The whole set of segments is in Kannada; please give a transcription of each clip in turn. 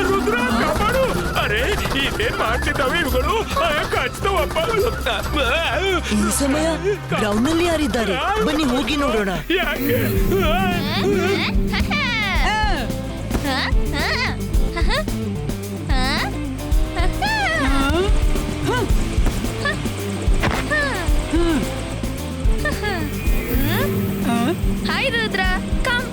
ರುದ್ರ ಕಾಪಾಡು. ಅರೆ ಇದೇನ್ ಮಾಡ್ತಿದ್ದಾವೆ ಇವುಗಳು? ಕಚ್ತವಪ್ಪ. ಈ ಸಮಯ ಗ್ರೌಂಡ್ ನಲ್ಲಿ ಯಾರಿದ್ದಾರೆ? ಬನ್ನಿ ಹೋಗಿ ನೋಡೋಣ. ಯಾಕೆ? Hi Rudra, come.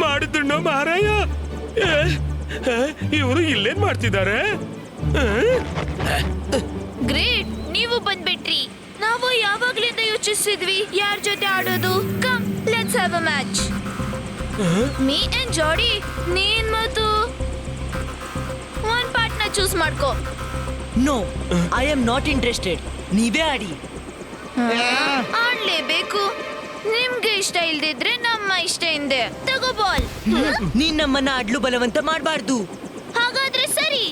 ಮಾಡಿದ್ದುಣ್ಣೋ ಮಾರಾಯ. ಇವರು ಇಲ್ಲೇನ್ ಮಾಡ್ತಿದ್ದಾರೆ? ಗ್ರೇಟ್, ನೀವು ಬಂದ್ಬಿಟ್ರಿ. ನಾವು ಯಾವಾಗ್ಲಿಂದ ಯೋಚಿಸಿದ್ವಿ ಯಾರ ಜೊತೆ ಆಡೋದು. Come, let's have a match. Me and ಜಾಡಿ, ನೀನ್ ಮತ್ತು ಒನ್ ಪಾರ್ಟ್ನರ್ ಚೂಸ್ ಮಾಡ್ಕೋ. No, I am not interested. ನೀವೇ ಆಡಿ. ಆಡ್ಲೇಬೇಕು. ನಿಮ್ಗೆ ಇಷ್ಟ ಇಲ್ದಿದ್ರೆ ನಮ್ಮ ಇಷ್ಟ ಹಿಂದೆ. ತಗೋ ಬಾಲ್. ನೀನ್ ನಮ್ಮನ್ನ ಆಡ್ಲು ಬಲವಂತ ಮಾಡಬಾರ್ದು. ಹಾಗಾದ್ರೆ ಸರಿ,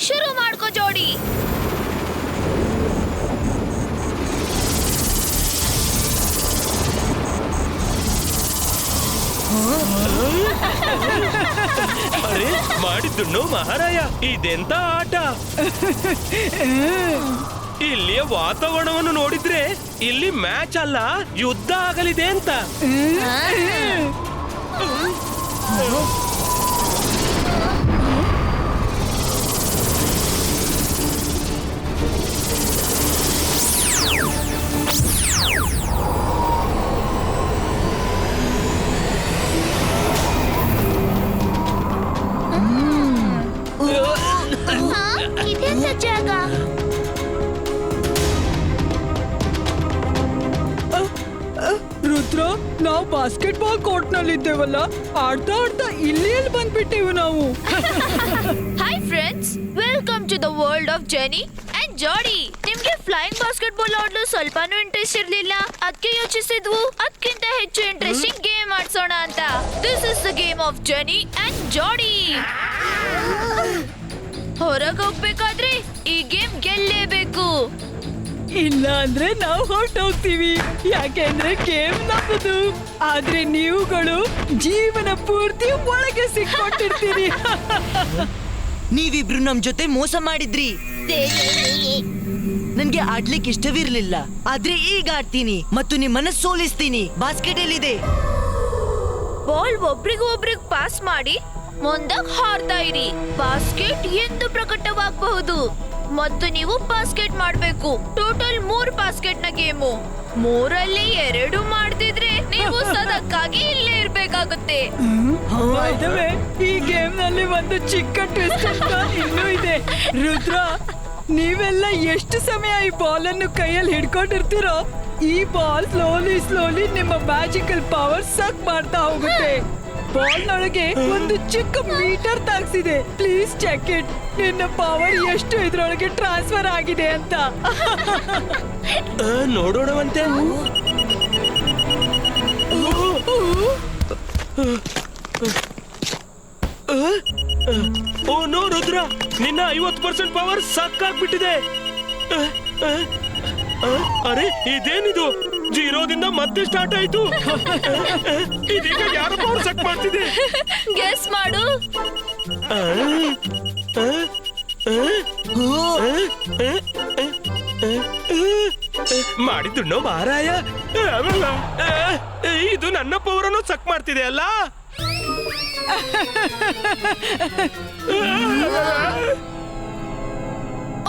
ಶುರು ಮಾಡ್ಕೋ ಜೋಡಿ. ಅರೆ ಮಾಡಿದ್ದುಣ್ಣೋ ಮಹಾರಾಯ, ಇದೆಂತ ಆಟ? ಇಲ್ಲಿಯ ವಾತಾವರಣವನ್ನು ನೋಡಿದ್ರೆ ಇಲ್ಲಿ ಮ್ಯಾಚ್ ಅಲ್ಲ, ಯುದ್ಧ ಆಗಲಿದೆ ಅಂತ. ಇದೆಂತ ಜಾಗ? ರುದ್ರ, ನಾವು ಬಾಸ್ಕೆಟ್ ಬಾಲ್ ಕೋರ್ಟ್ ನಲ್ಲಿ ಇದ್ದೇವಲ್ಲ, ಆಡ್ತಾ ಆಡ್ತಾ ಇಲ್ಲಿ ಎಲ್ಲಿ ಬಂದ್ಬಿಟ್ಟೇವು ನಾವು. Hi friends, welcome to the world of ಜೆನಿ ಅಂಡ್ ಜಾಡಿ. ನಿಮ್ಗೆ ಫ್ಲೈಯಿಂಗ್ ಬಾಸ್ಕೆಟ್ ಬಾಲ್ ಆಡಲು ಸ್ವಲ್ಪನೂ ಇಂಟ್ರೆಸ್ಟ್ ಇರ್ಲಿಲ್ಲ. ಅದಕ್ಕೆ ಯೋಚಿಸಿದ್ವು ಅದಕ್ಕಿಂತ ಹೆಚ್ಚು ಇಂಟ್ರೆಸ್ಟಿಂಗ್ ಗೇಮ್ ಆಡ್ಸೋಣ ಅಂತ. This is the game of ಜೆನಿ ಅಂಡ್ ಜಾಡಿ. ಹೊರಗೆ ಹೋಗ್ಬೇಕಾದ್ರೆ ಈ ಗೇಮ್ ಗೆಲ್ಲೇಬೇಕು. ಇಲ್ಲ ಅಂದ್ರೆ ನಾವು ಹೊರಟೋಗ್ತೀವಿ. ಯಾಕೆಂದ್ರೆ ಗೇಮ್ ನಮ್ಮದು, ಆದ್ರೆ ನೀವುಗಳು ಜೀವನ ಪೂರ್ತಿ ಒಳಗೆ ಸಿಕ್ಕೊಂಡಿರ್ತೀರಿ. ನೀವಿಬ್ರು ನಮ್ ಜೊತೆ ಮೋಸ ಮಾಡಿದ್ರಿ. ನನ್ಗೆ ಆಡ್ಲಿಕ್ಕೆ ಇಷ್ಟವಿರ್ಲಿಲ್ಲ, ಆದ್ರೆ ಈಗ ಆಡ್ತೀನಿ ಮತ್ತು ನಿಮ್ಮನ್ನ ಸೋಲಿಸ್ತೀನಿ. ಬಾಸ್ಕೆಟ್ ಎಲ್ಲಿದೆ? ಬಾಲ್ ಒಬ್ರಿಗೊಬ್ರಿಗೆ ಪಾಸ್ ಮಾಡಿ ಮುಂದಕ್ಕೆ ಹಾರ್ತಾ ಇರಿ. ಬಾಸ್ಕೆಟ್ ಎಂದು ಪ್ರಕಟವಾಗಬಹುದು ಮತ್ತು ನೀವು ಬಾಸ್ಕೆಟ್ ಮಾಡ್ಬೇಕು. ಟೋಟಲ್ 3 ಬಾಸ್ಕೆಟ್ ನ ಗೇಮು. 3ರಲ್ಲಿ 2 ಮಾಡ್ತಿದ್ರೆ ನೀವು ಸದಕ್ಕಾಗಿ ಇಲ್ಲೇ ಇರ್ಬೇಕಾಗುತ್ತೆ. By the way, ಈ ಗೇಮ್ ನಲ್ಲಿ ಒಂದು ಚಿಕ್ಕ ಟ್ವಿಸ್ಟ್ ಅಂತ ಇನ್ನೂ ಇದೆ. ರುದ್ರ, ನೀವೆಲ್ಲ ಎಷ್ಟು ಸಮಯ ಈ ಬಾಲ್ ಅನ್ನು ಕೈಯಲ್ಲಿ ಹಿಡ್ಕೊಂಡಿರ್ತೀರೋ, ಈ ಬಾಲ್ ಸ್ಲೋಲಿ ನಿಮ್ಮ ಮ್ಯಾಜಿಕಲ್ ಪವರ್ ಸಕ್ ಮಾಡ್ತಾ ಹೋಗುತ್ತೆ. ಬಾಲ್ ನೊಳಗೆ ಒಂದು ಚಿಕ್ಕ ಮೀಟರ್ ತಾಗ್ಸಿದೆ. Please check it. ನಿನ್ನ ಪವರ್ ಎಷ್ಟು ಇದ್ರೊಳಗೆ ಟ್ರಾನ್ಸ್ಫರ್ ಆಗಿದೆ ಅಂತ. ನೋಡೋಣವಂತೆ. ಓ ನೋ ರುದ್ರ, ನಿನ್ನ 50% ಪವರ್ ಸಕ್ಕಾಗ್ಬಿಟ್ಟಿದೆ. ಅರೆ ಇದೇನಿದು? 0ದಿಂದ ಮತ್ತೆ ಸ್ಟಾರ್ಟ್ ಆಯ್ತು. ಇದೀಗ ಯಾರ ಪವರ್ ಸಕ್ ಮಾಡ್ತಿದೆ? ಗೆಸ್ ಮಾಡು. ಮಾಡಿದ್ದುಣ್ಣೋ ಮಾರಾಯ. ಇದು ನನ್ನ ಪವರನ್ನು ಸಕ್ ಮಾಡ್ತಿದೆ ಅಲ್ಲ.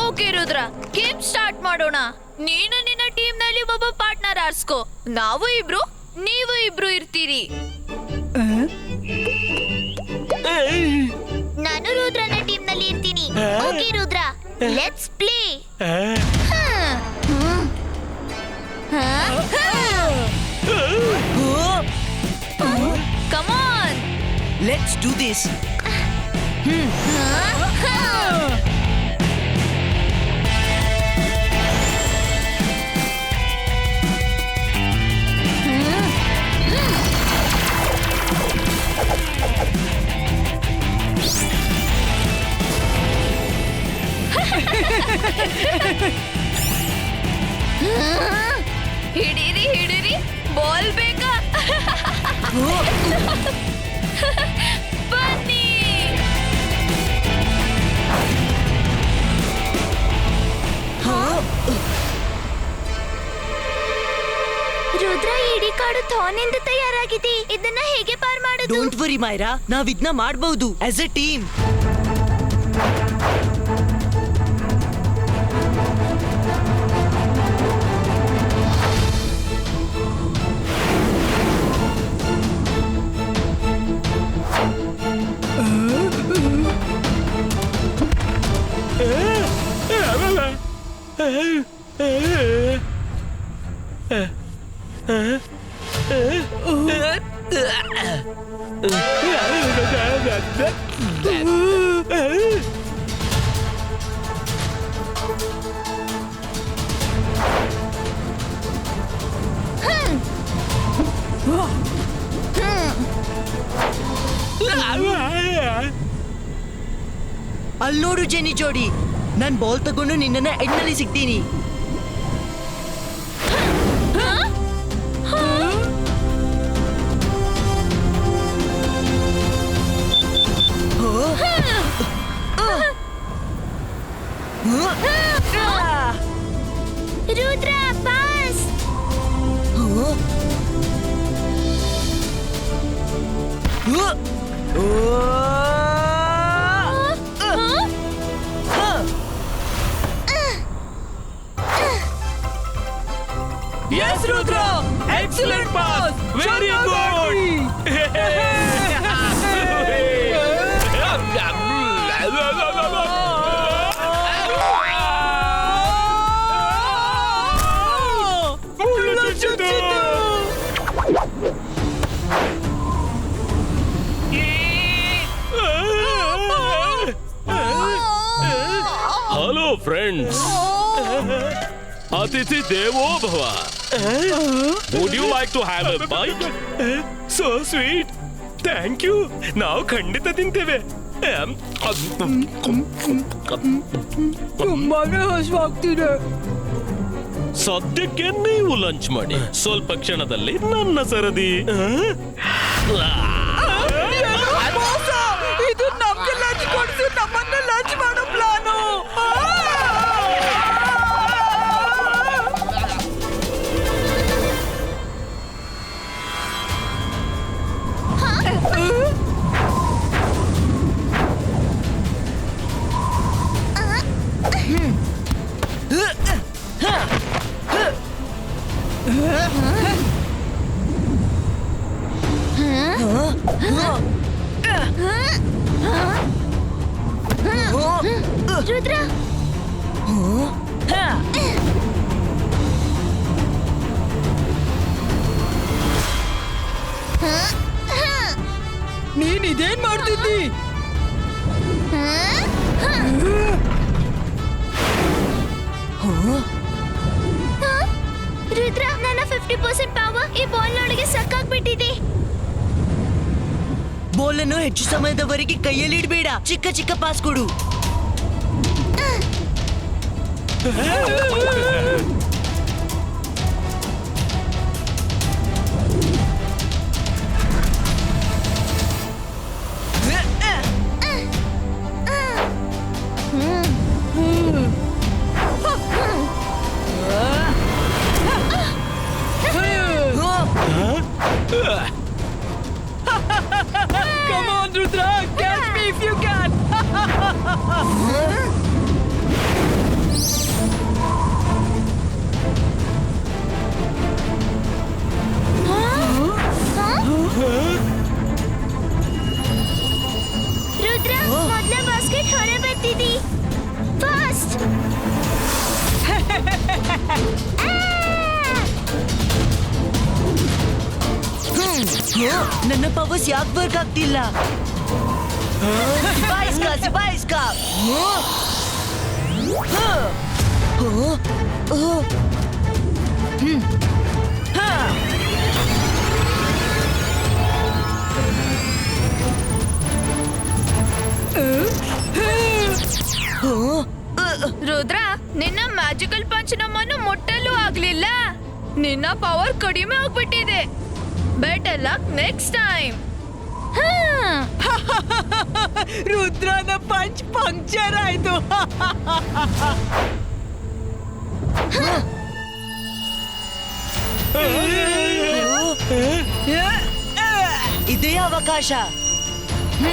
ಓಕೆ ರುದ್ರ, ಗೇಮ್ ಸ್ಟಾರ್ಟ್ ಮಾಡೋಣ. ನೀನು ನಿನ್ನ ಟೀಮ್ ನಲ್ಲಿ ಒಬ್ಬ ಪಾರ್ಟ್ನರ್ ಆರಿಸ್ಕೋ. ನಾವು ಇಬ್ರು, ನೀವು ಇಬ್ರು ಇರ್ತೀರಿ. ನಾನು ರುದ್ರನ ಟೀಮ್ ನಲ್ಲಿ ಇರ್ತೀನಿ. Okay Rudra, let's play. Come on, let's do this. ಹಿಡೀರಿ ಹಿಡೀರಿ ಬಾಲ್ ಬೇಕಾ ಬನ್ನಿ ರುದ್ರ ಇಡೀ ಕಾಡು ಥಾನಿಂದ ತಯಾರಾಗಿದೆ ಇದನ್ನ ಹೇಗೆ ಪಾರ್ ಮಾಡೋದು ಡೋಂಟ್ ವರಿ ಮೈರಾ, ನಾವ್ ಇದನ್ನ ಮಾಡಬಹುದು ಆಸ್ ಅ ಟೀಮ್. ಅಲ್ಲೋಡು ಜೆನಿ ಜೋಡಿ, ನಾನ್ ಬಾಲ್ ತಗೊಂಡು ನಿನ್ನನ್ನ ಎಂಡ್ನಲ್ಲಿ ಸಿಗ್ತೀನಿ. Rudra pass Yes, Rudra! Excellent pass! Very good! Hello, friends. Atithi Devo Bhava. Would you like to have a bite? So sweet. Thank you. ನಾವು ಖಂಡಿತ ತಿಂತೇವೆ. ತುಂಬಾನೇ ಹಸುವಾಗ್ತಿದೆ. ಸದ್ಯಕ್ಕೆ ನೀವು ಲಂಚ್ ಮಾಡಿ, ಸ್ವಲ್ಪ ಕ್ಷಣದಲ್ಲಿ ನನ್ನ ಸರದಿ. ಇದು ನಮ್ಗೆ ಲಂಚ್ ಕೊಡ್ಸಿ ನಮ್ಮನ್ನ ಲಂಚ್ ಮಾಡೋ ಪ್ಲಾನು. ರುದ್ರ ನೀನ್ ಇದೇನ್ ಮಾಡ್ತಿದ್ದಿ? ರುದ್ರ ನನ್ನ 50% ಪವರ್ ಈ ಬಾಲ್ ನೊಳಗೆ ಸಕ್ಕಾಗ್ಬಿಟ್ಟಿದೆ. ಬಾಲ್ ಅನ್ನು ಹೆಚ್ಚು ಸಮಯದವರೆಗೆ ಕೈಯಲ್ಲಿ ಇಡಬೇಡ, ಚಿಕ್ಕ ಚಿಕ್ಕ ಪಾಸ್ ಕೊಡು. Come on, Rudra! Catch me if you can! Rudra ಮೊದಲ ಬಾಸ್ಕೆಟ್ ಹೊರ ಬರ್ತಿದಿ. ಫಾಸ್ಟ್ ನನ್ನ ಪವರ್ಸ್ ಯಾಕೆ ವರ್ಕ್ ಆಗ್ತಿಲ್ಲ? ಸಿಬಾಯಿಸ್ಕಾ. ರುದ್ರ ನಿನ್ನ ಮ್ಯಾಜಿಕಲ್ ಪಂಚ್ ನಮ್ಮನ್ನು ಮುಟ್ಟಲು ಆಗ್ಲಿಲ್ಲ. ನಿನ್ನ ಪವರ್ ಕಡಿಮೆ ಆಗ್ಬಿಟ್ಟಿದೆ. Better luck next time. ರುದ್ರನ ಪಂಚ್ ಪಂಕ್ಚರ್ ಆಯ್ತು. ಇದೇ ಅವಕಾಶ. ಹ.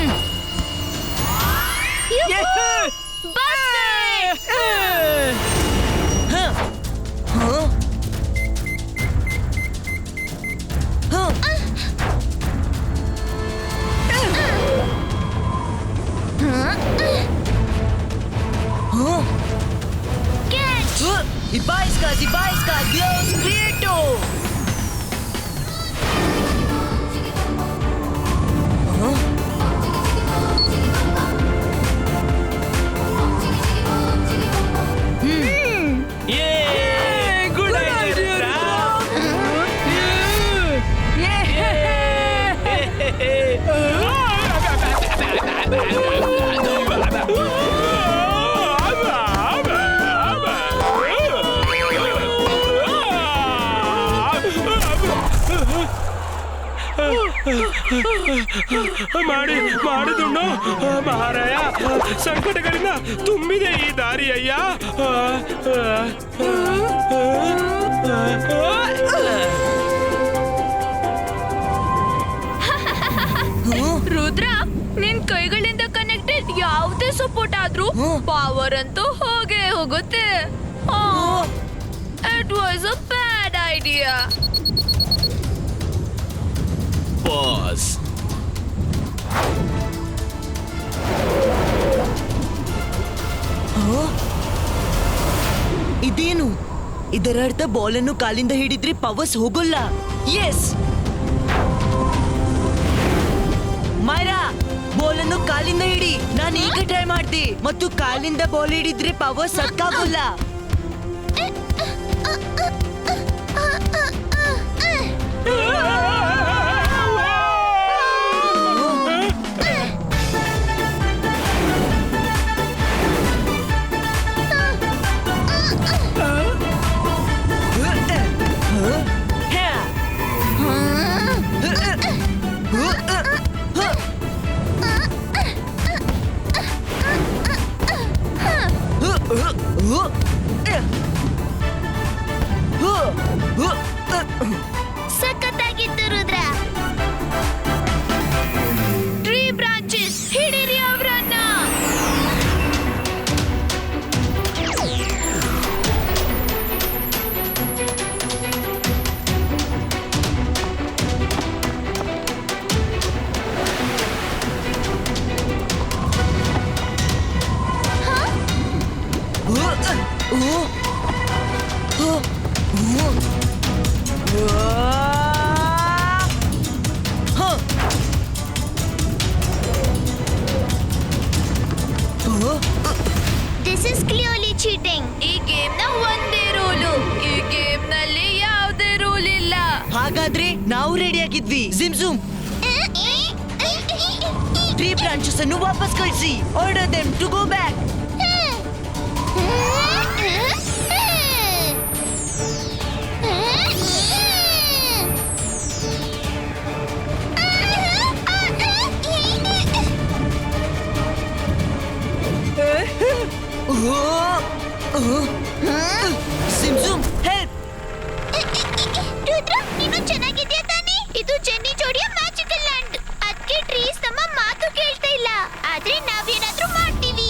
ಹ. ಹ. Ibaiska, Dios Prieto! Yay! Good idea, ಮಾಡಿದುಣ್ಣು ಮಹಾರಾಯ. ಸಂಕಟಗಳಿಂದ ತುಂಬಿದೆ ಈ ದಾರಿ ಅಯ್ಯ. ರುದ್ರ, ನಿನ್ ಕೈಗಳಿಂದ ಕನೆಕ್ಟೆಡ್ ಯಾವುದೇ ಸಪೋರ್ಟ್ ಆದ್ರೂ ಪವರ್ ಅಂತೂ ಹೋಗೇ ಹೋಗುತ್ತೆ. It was a bad idea. Boss, ಇದೇನು? ಇದರ ಅರ್ಥ ಬಾಲ್ ಅನ್ನು ಕಾಲಿಂದ ಹಿಡಿದ್ರೆ ಪವರ್ಸ್ ಹೋಗಲ್ಲ. ಎಸ್ ಮೈರಾ, ಬಾಲ್ ಅನ್ನು ಕಾಲಿಂದ ಹಿಡಿ. ನಾನು ಈಗ ಟ್ರೈ ಮಾಡ್ದೆ ಮತ್ತು ಕಾಲಿಂದ ಬಾಲ್ ಹಿಡಿದ್ರೆ ಪವರ್ ಸಕ್ಕಾಗಲ್ಲ. ಸಖತ್ತಾಗಿತ್ತು ರುದ್ರ. ಟ್ರೀ ಬ್ರಾಂಚಸ್, ಹಿಡಿರಿ ಅವರನ್ನ. This is clearly cheating. ಈ ಗೇಮ್ ನ ಒಂದೇ ರೂಲು. ಈ ಗೇಮ್ ನಲ್ಲಿ ಯಾವುದೇ ರೂಲ್ ಇಲ್ಲ. ಹಾಗಾದ್ರೆ ನಾವು ರೆಡಿ ಆಗಿದ್ವಿ. ಜಿಮ್ಜುಮ್, ಟ್ರೀ ಬ್ರಾಂಚಸ್ ಅನ್ನು ವಾಪಸ್ ಕಳಿಸಿ. Order them to go back. ಜಿಮ್ಜುಮ್, ಹೆಲ್ಪ್. ರುದ್ರ, ನೀನು ಚೆನ್ನಾಗಿದ್ಯಾ ತಾನೆ? ಇದು ಚೆನ್ನಿ ಜೋಡಿಯ ಮ್ಯಾಜಿಕಲ್ ಲ್ಯಾಂಡ್. ಅದಕ್ಕೆ ಟ್ರೀಸ್ ನಮ್ಮ ಮಾತು ಕೇಳ್ತಾ ಇಲ್ಲ. ಆದ್ರೆ ನಾವೇನಾದ್ರೂ ಮಾಡ್ತೀವಿ.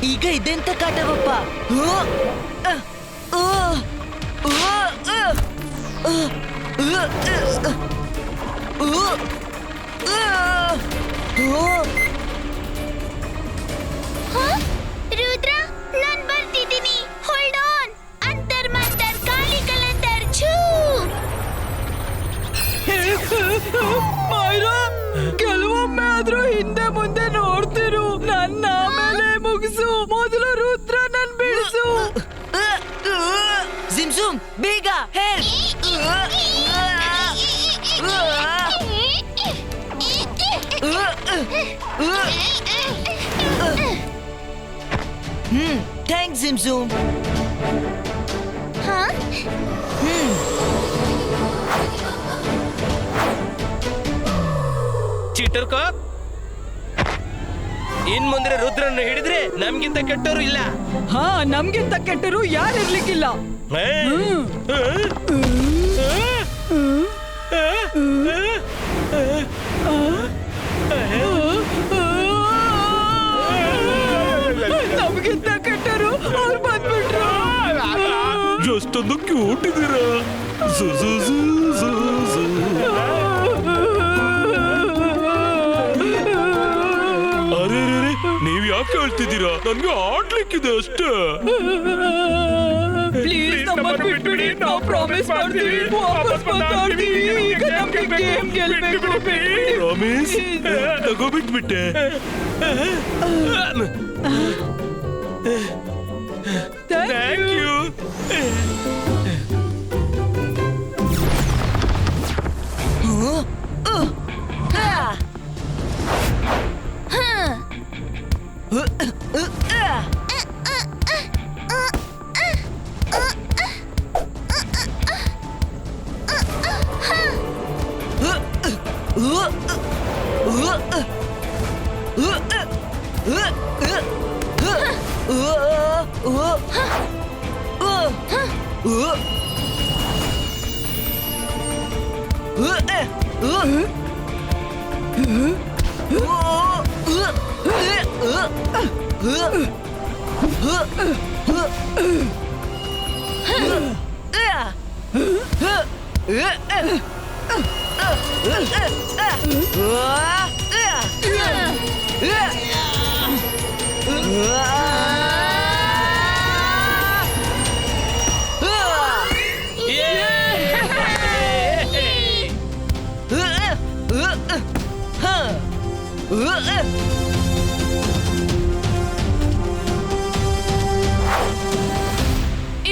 ಈಗ ಇದೆಂತ ಕಾಟವಪ್ಪ? ರುದ್ರ, ನಾನ್ ಬರ್ತಿದ್ದೀನಿ. Hold on. ಅಂತರ್ ಮಂತರ್ ಕಾಲಿ ಕಲಂದರ್ ಛೂ. ಮೈರಾ, ಕೆಲವೊಮ್ಮೆ ಆದ್ರೂ ಹಿಂದೆ ಮುಂದೆ ನೋಡ್ತಿರು. ನನ್ನ ಮೇಲೆ ಮುಗಿಸು. ಮೊದಲು ರುದ್ರ ನನ್ ಬಿಡಿಸು. ಜಿಮ್ಸುಮ್, ಬೇಗ ಹೆಲ್ಪ್! ಥ್ಯಾಂಕ್ಸ್ ಜಿಮ್ಸುಮ್. ಹಾ? ಚೀಟರ್ ಕಾಪ್, ಇನ್ ಮುಂದೆ ರುದ್ರನ್ನು ಹಿಡಿದ್ರೆ ನಮ್ಗಿಂತ ಕೆಟ್ಟವರು ಇಲ್ಲ. ಹಾ, ನಮ್ಗಿಂತ ಕೆಟ್ಟರು ಯಾರು ಇರ್ಲಿಕ್ಕಿಲ್ಲ. ನಮ್ಗಿಂತ ಕೆಟ್ಟರು ಅವ್ರು ಬಂದ್ಬಿಟ್ರು. ಎಷ್ಟೊಂದು ಕ್ಯೂಟ್ ಇದೀರಾ. ಅರೆ ನೀವ್ ಯಾಕೆ ಹೇಳ್ತಿದ್ದೀರಾ? ನನ್ಗೆ ಆಡ್ಲಿಕ್ಕಿದೆ ಅಷ್ಟೇ. ಪ್ಲೀಸ್ ನಮ್ಮನ್ನು ಬಿಟ್ಬಿಡಿ. ನಾವು ಪ್ರಾಮಿಸ್ ಮಾಡ್ತೀವಿ, ವಾಪಸ್ ಮಾತಾಡ್ತೀವಿ. ಈಗ ನಮ್ಗೆ ಗೇಮ್ ಗೆಲ್ಬೇಕು. ಪ್ರಾಮಿಸ್ ತಗೋಬಿಟ್ಬಿಟ್ಟೆ. Thank you.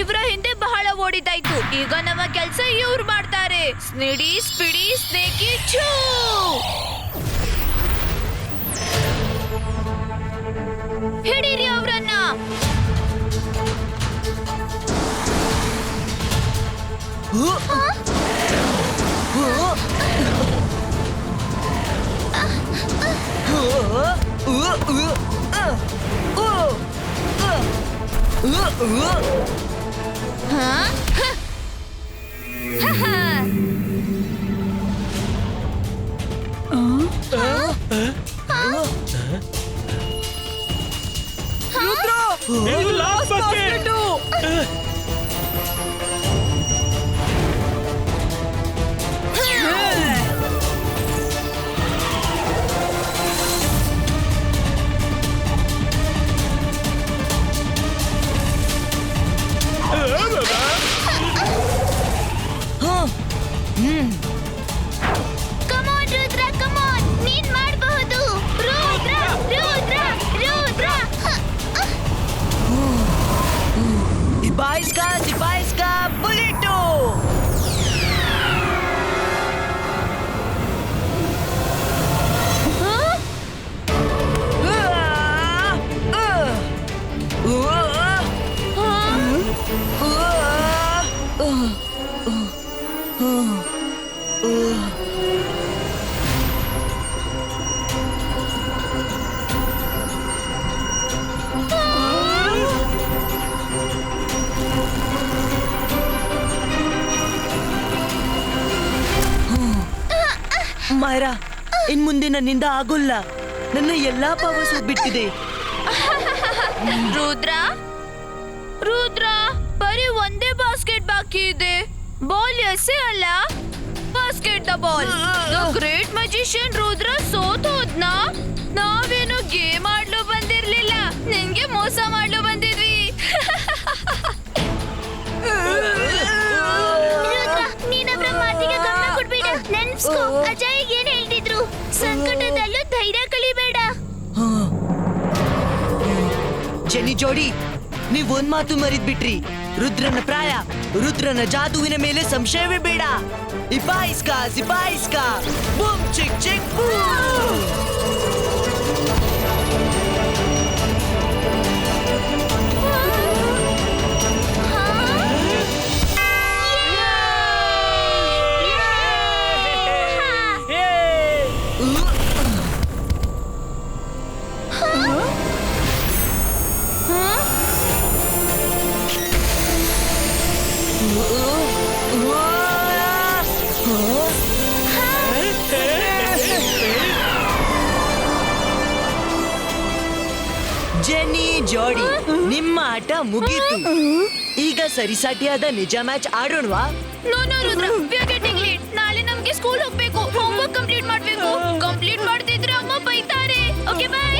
ಇವ್ರ ಹಿಂದೆ ಬಹಳ ಓಡಿದಾಯ್ತು. ಈಗ ನಮ್ಮ ಕೆಲ್ಸ ಇವ್ರು ಮಾಡ್ತಾರೆ. ಸ್ನಿಡಿ ಸ್ಪಿಡಿ ಸ್ನೇಕಿ ಛೂ. ಹಿಡೀರಿ ಅವ್ರನ್ನ. ರುದ್ರ, ಇದು last basket. Come on, Rudra, come on. ನೀನ್ ಮಾಡ್ಬಹುದು. ರುದ್ರ, ರುದ್ರ, ರುದ್ರ. Дибайска, булету! ಮೈರಾ, ಇನ್ ಮುಂದೆ ನನ್ನಿಂದ ಆಗೋಲ್ಲ. ನನ್ನ ಎಲ್ಲಾ ಪವರ್ಸ್ ಬಿಟ್ಟಿದೆ. ರುದ್ರ ರುದ್ರ ಬರೀ ಒಂದೇ ಬಾಸ್ಕೆಟ್ ಬಾಕಿ ಇದೆ. ಬಾಲ್ ಎಸೆ ಅಲ್ಲ, basket the ball. The great magician Rudra ಸೋತ್ ಹೋದ್ನಾ? ನಾವೇನು ಗೇಮ್ ಆಡ್ಲು ಬಂದಿರ್ಲಿಲ್ಲ, ನಿನ್ಗೆ ಮೋಸ ಮಾಡ್ಲು ಬಂದಿದ್ವಿ. ನೀನವ್ರ ಮಾತಿಗೆ ಗಮನ ಕೊಡ್ಬೇಡ. ನೆನ್ಸ್ಕೋ, ಅಜಯ್ ಏನ್ ಹೇಳ್ತಿದ್ರು, ಸಂಕಟದಲ್ಲೂ ಧೈರ್ಯ ಕಲಿಬೇಡ. ಜೆನಿ ಜೋಡಿ, ನೀವ್ ಒಂದ್ ಮಾತು ಮರಿದ್ಬಿಟ್ರಿ. ರುದ್ರನ ಪ್ರಾಯ, ರುದ್ರನ ಜಾದುವಿನ ಮೇಲೆ ಸಂಶಯವೇ ಬೇಡ. ಇಪಾಯಿಸ್ಕಾ ಸಿಪಾಯಿಸ್ಕಾ, ಬೂಮ್ ಚಿಕ್ ಚಿಕ್ ಬೂಮ್. ಜೆನಿ ಜೋಡಿ, ನಿಮ್ಮ ಆಟ ಮುಗೀತು. ಈಗ ಸರಿಸಾಟಿಯಾದ ನಿಜ ಮ್ಯಾಚ್ ಆಡೋಣವಾ? No no Rudra, we are getting late. ನಾಳೆ ನಮ್ಗೆ ಸ್ಕೂಲ್ ಹೋಗ್ಬೇಕು, ಹೋಮ್ವರ್ಕ್ ಕಂಪ್ಲೀಟ್ ಮಾಡ್ಬೇಕು. ಕಂಪ್ಲೀಟ್ ಮಾಡ್ತಿದ್ರೆ ಅಮ್ಮ ಬೈತಾರೆ. Okay by.